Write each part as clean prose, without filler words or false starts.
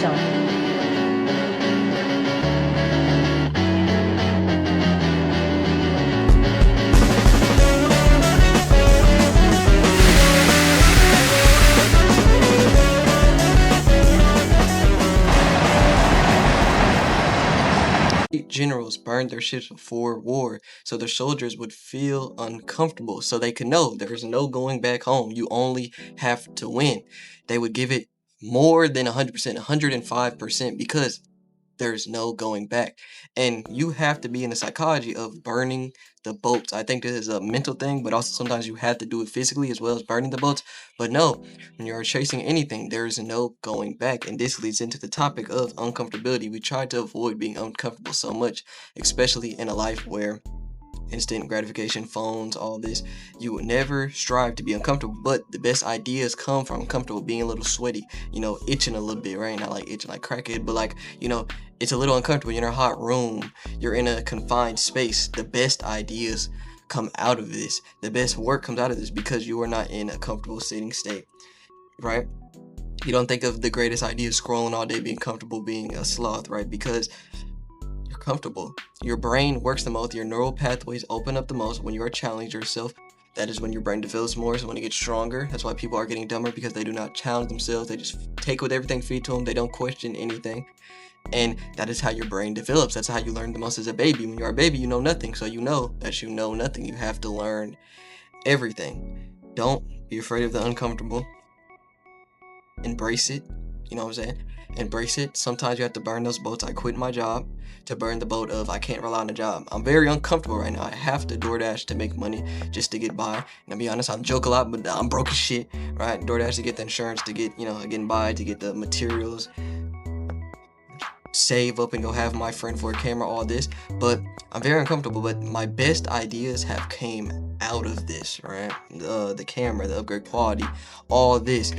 고정. Generals burned their ships before war so their soldiers would feel uncomfortable so they could know there's no going back home. You only have to win. They would give it more than 100%, 105% because there's no going back. And you have to be in the psychology of burning the boats. I think this is a mental thing, but also sometimes you have to do it physically as well as burning the boats. But no, when you're chasing anything, there's no going back. And this leads into the topic of uncomfortability. We try to avoid being uncomfortable so much, especially in a life where instant gratification, phones, all this. You will never strive to be uncomfortable, but the best ideas come from uncomfortable, being a little sweaty, itching a little bit, right? Not like itching like crackhead, but like, it's a little uncomfortable. You're in a hot room, you're in a confined space. The best ideas come out of this. The best work comes out of this because you are not in a comfortable sitting state, right? You don't think of the greatest ideas scrolling all day, being comfortable, being a sloth, right? Because you're comfortable. Your brain works the most. Your neural pathways open up the most when you are challenged yourself. That is when your brain develops more. So when it gets stronger, that's why people are getting dumber because they do not challenge themselves. They just take with everything feed to them. They don't question anything. And that is how your brain develops. That's how you learn the most as a baby. When you're a baby, you know nothing. So you know that you know nothing. You have to learn everything. Don't be afraid of the uncomfortable. Embrace it. You know what I'm saying? Embrace it. Sometimes you have to burn those boats. I quit my job to burn the boat of I can't rely on a job. I'm very uncomfortable right now. I have to DoorDash to make money just to get by. And to be honest, I joke a lot, but I'm broke as shit, right? DoorDash to get the insurance, to get, getting by, to get the materials, save up and go have my friend for a camera, all this. But I'm very uncomfortable, but my best ideas have came out of this, right? The camera, the upgrade quality, all this.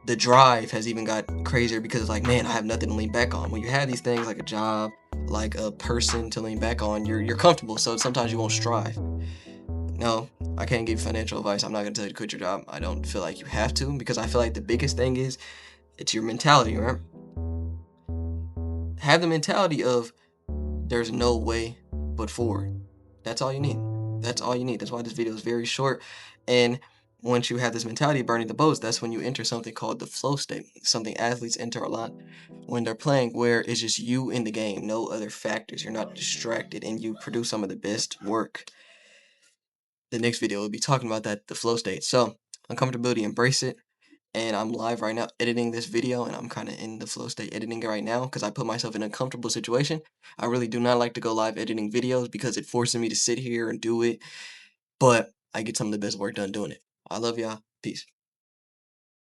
The drive has even got crazier because it's like, man, I have nothing to lean back on. When you have these things like a job, like a person to lean back on, you're comfortable. So sometimes you won't strive. No, I can't give financial advice. I'm not gonna tell you to quit your job. I don't feel like you have to because I feel like the biggest thing is it's your mentality, right? Have the mentality of there's no way but forward. That's all you need. That's all you need. That's why this video is very short. And once you have this mentality of burning the boats, that's when you enter something called the flow state. Something athletes enter a lot when they're playing, where it's just you in the game, no other factors. You're not distracted, and you produce some of the best work. The next video will be talking about that, the flow state. So, uncomfortability, embrace it. And I'm live right now editing this video, and I'm kind of in the flow state editing it right now because I put myself in a comfortable situation. I really do not like to go live editing videos because it forces me to sit here and do it, but I get some of the best work done doing it. I love y'all. Peace.